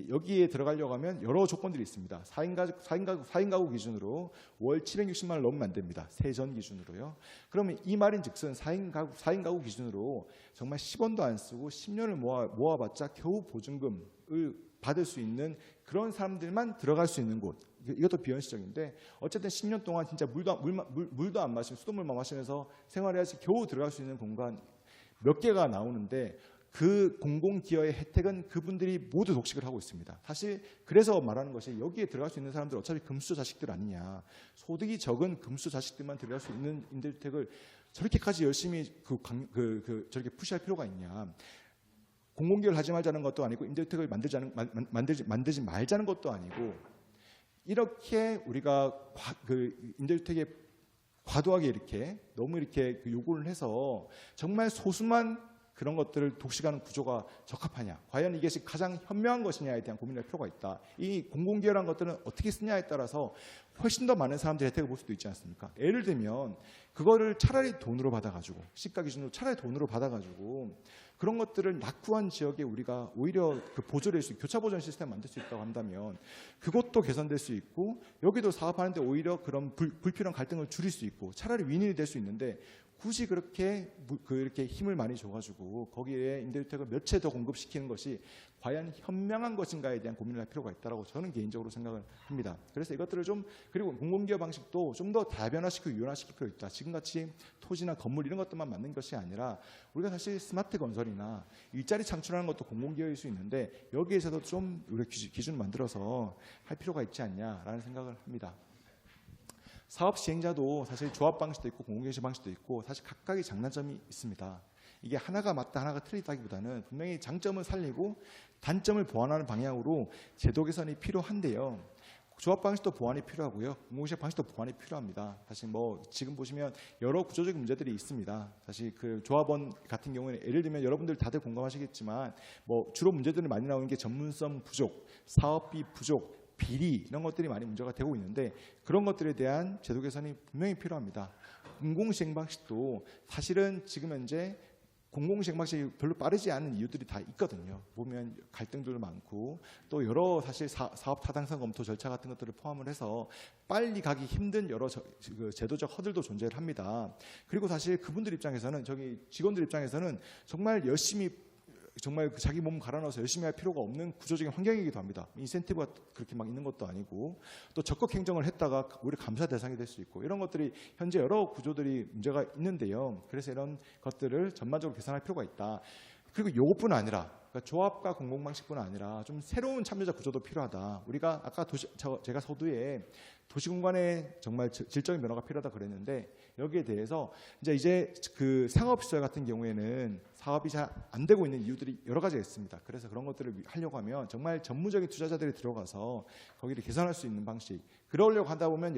Speaker 1: 여기에 들어가려고 하면 여러 조건들이 있습니다. 4인 가구 기준으로 월 760만 원을 넘으면 안 됩니다. 세전 기준으로요. 그러면 이 말인즉슨 4인 가구 기준으로 정말 10원도 안 쓰고 10년을 모아봤자 겨우 보증금을 받을 수 있는 그런 사람들만 들어갈 수 있는 곳. 이것도 비현실적인데 어쨌든 10년 동안 진짜 물도 안 마시고 수돗물만 마시면서 생활해야지 겨우 들어갈 수 있는 공간 몇 개가 나오는데 그 공공기여의 혜택은 그분들이 모두 독식을 하고 있습니다. 사실 그래서 말하는 것이 여기에 들어갈 수 있는 사람들 어차피 금수저 자식들 아니냐. 소득이 적은 금수저 자식들만 들어갈 수 있는 임대주택을 저렇게까지 열심히 저렇게 푸시할 필요가 있냐. 공공기여를 하지 말자는 것도 아니고 임대주택을 만들지 말자는 것도 아니고 이렇게 우리가 임대주택에 과도하게 이렇게 너무 이렇게 요구를 해서 정말 소수만 그런 것들을 독식하는 구조가 적합하냐. 과연 이것이 가장 현명한 것이냐에 대한 고민을 할 필요가 있다. 이 공공기여라는 것들은 어떻게 쓰냐에 따라서 훨씬 더 많은 사람들이 혜택을 볼 수도 있지 않습니까? 예를 들면 그거를 차라리 돈으로 받아가지고 시가 기준으로 차라리 돈으로 받아가지고 그런 것들을 낙후한 지역에 우리가 오히려 그 보조를 할 수 있고 교차 보전 시스템 만들 수 있다고 한다면 그것도 개선될 수 있고 여기도 사업하는데 오히려 그런 불필요한 갈등을 줄일 수 있고 차라리 윈윈이 될 수 있는데 굳이 이렇게 힘을 많이 줘가지고 거기에 임대주택을 몇 채 더 공급시키는 것이 과연 현명한 것인가에 대한 고민을 할 필요가 있다고 저는 개인적으로 생각을 합니다. 그래서 이것들을 그리고 공공기여 방식도 좀 더 다변화시키고 유연화시킬 필요가 있다. 지금같이 토지나 건물 이런 것들만 만든 것이 아니라 우리가 사실 스마트 건설이나 일자리 창출하는 것도 공공기여일 수 있는데 여기에서도 좀 우리가 기준을 만들어서 할 필요가 있지 않냐라는 생각을 합니다. 사업 시행자도 사실 조합 방식도 있고 공공기여 방식도 있고 사실 각각의 장단점이 있습니다. 이게 하나가 맞다 하나가 틀리다기보다는 분명히 장점을 살리고 단점을 보완하는 방향으로 제도 개선이 필요한데요. 조합 방식도 보완이 필요하고요. 공공시행 방식도 보완이 필요합니다. 사실 지금 보시면 여러 구조적인 문제들이 있습니다. 사실 그 조합원 같은 경우에는 예를 들면 여러분들 다들 공감하시겠지만 주로 문제들이 많이 나오는 게 전문성 부족, 사업비 부족, 비리 이런 것들이 많이 문제가 되고 있는데 그런 것들에 대한 제도 개선이 분명히 필요합니다. 공공시행 방식도 사실은 지금 현재 공공시행 방식이 별로 빠르지 않은 이유들이 다 있거든요. 보면 갈등도 많고 또 여러 사실 사업 타당성 검토 절차 같은 것들을 포함을 해서 빨리 가기 힘든 여러 제도적 허들도 존재를 합니다. 그리고 사실 그분들 입장에서는 직원들 입장에서는 정말 열심히 정말 자기 몸 갈아 넣어서 열심히 할 필요가 없는 구조적인 환경이기도 합니다. 인센티브가 그렇게 막 있는 것도 아니고 또 적극 행정을 했다가 우리 감사 대상이 될 수 있고 이런 것들이 현재 여러 구조들이 문제가 있는데요. 그래서 이런 것들을 전반적으로 개선할 필요가 있다. 그리고 이것뿐 아니라 그러니까 조합과 공공방식뿐 아니라 좀 새로운 참여자 구조도 필요하다. 우리가 아까 제가 서두에 도시공간에 정말 질적인 변화가 필요하다 그랬는데 여기에 대해서 이제 그 상업시설 같은 경우에는 사업이 잘 안 되고 있는 이유들이 여러 가지가 있습니다. 그래서 그런 것들을 하려고 하면 정말 전문적인 투자자들이 들어가서 거기를 개선할 수 있는 방식. 그러려고 하다 보면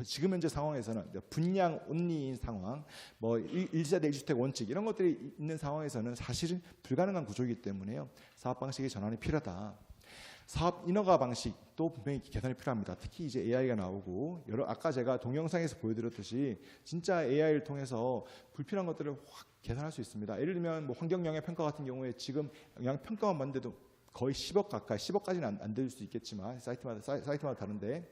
Speaker 1: 지금 현재 상황에서는 분양 온리인 상황, 1세대 1주택 원칙 이런 것들이 있는 상황에서는 사실은 불가능한 구조이기 때문에요. 사업 방식의 전환이 필요하다. 사업 인허가 방식도 분명히 개선이 필요합니다. 특히 이제 AI가 나오고 아까 제가 동영상에서 보여드렸듯이 진짜 AI를 통해서 불필요한 것들을 확 개선할 수 있습니다. 예를 들면 환경 영향 평가 같은 경우에 지금 영향 평가만 봤는데도 거의 10억 가까이, 10억까지는 안 될 수 있겠지만 사이트마다 다른데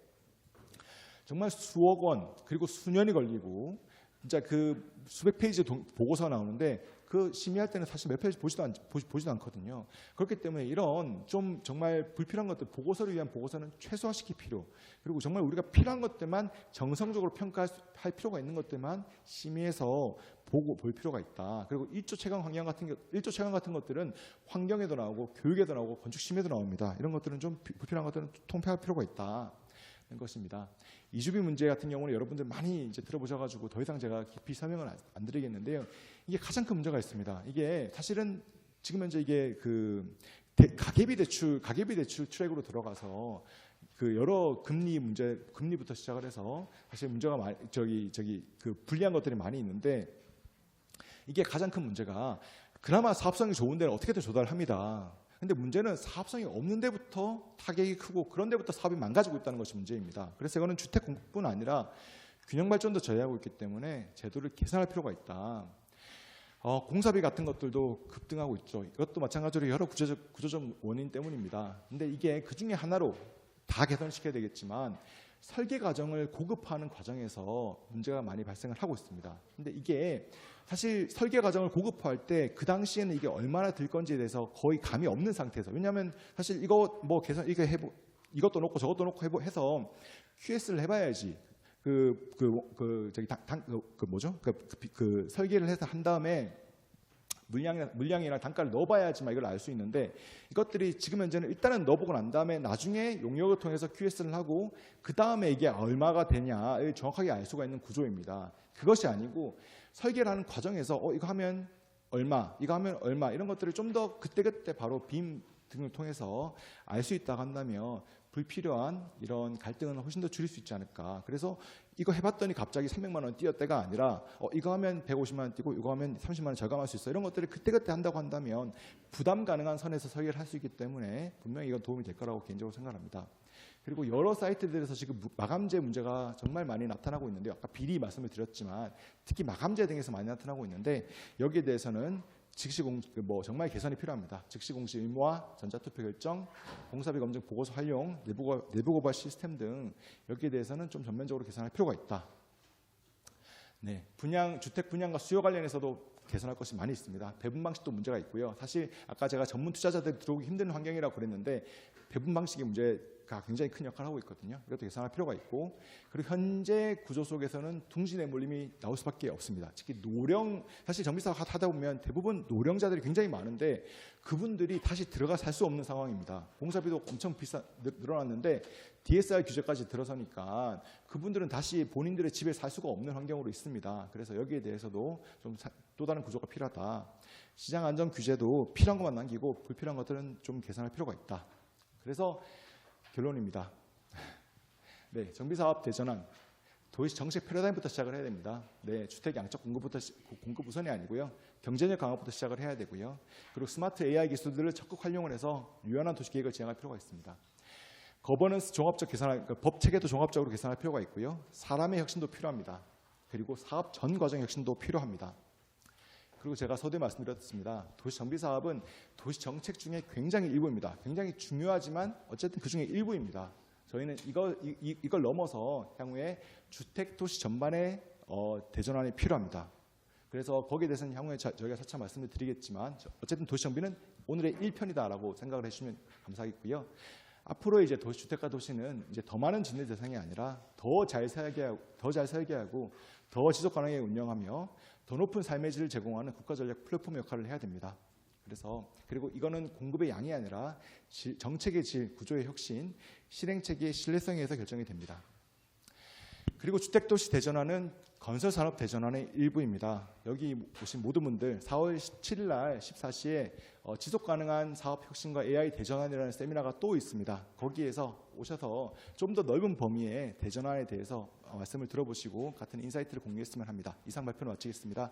Speaker 1: 정말 수억 원 그리고 수년이 걸리고 진짜 그 수백 페이지 보고서가 나오는데 그 심의할 때는 사실 몇 페이지 보지도 않거든요. 그렇기 때문에 이런 좀 정말 불필요한 것들, 보고서를 위한 보고서는 최소화시킬 필요, 그리고 정말 우리가 필요한 것들만 정성적으로 평가할 필요가 있는 것들만 심의해서 보고 볼 필요가 있다. 그리고 1조 채광 같은 것들은 환경에도 나오고 교육에도 나오고 건축 심의에도 나옵니다. 이런 것들은 좀 불필요한 것들은 통폐할 필요가 있다. 는 것입니다. 이주비 문제 같은 경우는 여러분들 많이 이제 들어보셔가지고 더 이상 제가 깊이 설명을 안 드리겠는데요. 이게 가장 큰 문제가 있습니다. 이게 사실은 지금 현재 이게 그 가계비 대출 트랙으로 들어가서 그 여러 금리부터 시작을 해서 사실 문제가 많이 그 불리한 것들이 많이 있는데, 이게 가장 큰 문제가 그나마 사업성이 좋은 데는 어떻게든 조달을 합니다. 근데 문제는 사업성이 없는 데부터 타격이 크고 그런 데부터 사업이 망가지고 있다는 것이 문제입니다. 그래서 이거는 주택 공급뿐 아니라 균형 발전도 저해하고 있기 때문에 제도를 개선할 필요가 있다. 공사비 같은 것들도 급등하고 있죠. 이것도 마찬가지로 여러 구조적 원인 때문입니다. 근데 이게 그 중에 하나로 다 개선시켜야 되겠지만 설계 과정을 고급화하는 과정에서 문제가 많이 발생을 하고 있습니다. 근데 이게 사실 설계 과정을 고급화할 때 그 당시에는 이게 얼마나 들 건지에 대해서 거의 감이 없는 상태에서, 왜냐하면 사실 이거 뭐 개선 이것도 놓고 저것도 놓고 해서 QS를 해봐야지 그 설계를 해서 한 다음에 물량이나 단가를 넣어봐야지만 이걸 알 수 있는데, 이것들이 지금 현재는 일단은 넣어보고 난 다음에 나중에 용역을 통해서 QS를 하고 그 다음에 이게 얼마가 되냐를 정확하게 알 수가 있는 구조입니다. 그것이 아니고 설계를 하는 과정에서 이거 하면 얼마, 이거 하면 얼마, 이런 것들을 좀 더 그때그때 바로 빔 등을 통해서 알 수 있다고 한다면 불필요한 이런 갈등은 훨씬 더 줄일 수 있지 않을까. 그래서 이거 해봤더니 갑자기 300만 원 뛰었다가 아니라 이거 하면 150만 원 뛰고 이거 하면 30만 원 절감할 수 있어, 이런 것들을 그때그때 한다고 한다면 부담 가능한 선에서 설계를 할 수 있기 때문에 분명히 이건 도움이 될 거라고 개인적으로 생각합니다. 그리고 여러 사이트들에서 지금 마감재 문제가 정말 많이 나타나고 있는데요. 아까 비리 말씀을 드렸지만 특히 마감재 등에서 많이 나타나고 있는데, 여기에 대해서는 정말 개선이 필요합니다. 즉시공시 의무화, 전자투표 결정, 공사비 검증 보고서 활용, 내부 고발 시스템 등 여기에 대해서는 좀 전면적으로 개선할 필요가 있다. 네, 주택 분양과 수요 관련해서도 개선할 것이 많이 있습니다. 배분 방식도 문제가 있고요. 사실 아까 제가 전문 투자자들이 들어오기 힘든 환경이라고 그랬는데 배분 방식의 문제가 굉장히 큰 역할을 하고 있거든요. 이것도 개선할 필요가 있고, 그리고 현재 구조 속에서는 둥지 내몰림이 나올 수밖에 없습니다. 특히 사실 정비사업 하다 보면 대부분 노령자들이 굉장히 많은데 그분들이 다시 들어가 살 수 없는 상황입니다. 공사비도 엄청 늘어났는데 DSR 규제까지 들어서니까 그분들은 다시 본인들의 집에 살 수가 없는 환경으로 있습니다. 그래서 여기에 대해서도 좀 또 다른 구조가 필요하다. 시장 안정 규제도 필요한 것만 남기고 불필요한 것들은 좀 개선할 필요가 있다. 그래서 결론입니다. 네, 정비사업 대전환, 도시 정책 패러다임부터 시작을 해야 됩니다. 네, 주택 양적 공급 우선이 아니고요. 경제력 강화부터 시작을 해야 되고요. 그리고 스마트 AI 기술들을 적극 활용을 해서 유연한 도시 계획을 진행할 필요가 있습니다. 거버넌스 법 체계도 종합적으로 개선할 필요가 있고요. 사람의 혁신도 필요합니다. 그리고 사업 전 과정 혁신도 필요합니다. 그리고 제가 서두에 말씀드렸습니다. 도시 정비 사업은 도시 정책 중에 굉장히 일부입니다. 굉장히 중요하지만 어쨌든 그 중에 일부입니다. 저희는 이걸 넘어서 향후에 주택 도시 전반의 대전환이 필요합니다. 그래서 거기에 대해서는 향후에 저희가 차차 말씀을 드리겠지만 어쨌든 도시 정비는 오늘의 1편이다라고 생각을 해주시면 감사하겠고요. 앞으로 이제 주택가 도시는 이제 더 많은 진대 대상이 아니라 더 잘 설계하고 더 지속 가능하게 운영하며 더 높은 삶의 질을 제공하는 국가 전략 플랫폼 역할을 해야 됩니다. 그리고 이거는 공급의 양이 아니라 정책의 질, 구조의 혁신, 실행 체계의 신뢰성에서 결정이 됩니다. 그리고 주택도시 대전환은 건설산업 대전환의 일부입니다. 여기 보신 모든 분들 4월 17일 날 14시에 지속가능한 사업혁신과 AI 대전환이라는 세미나가 또 있습니다. 거기에서 오셔서 좀 더 넓은 범위의 대전환에 대해서 말씀을 들어보시고 같은 인사이트를 공유했으면 합니다. 이상 발표는 마치겠습니다.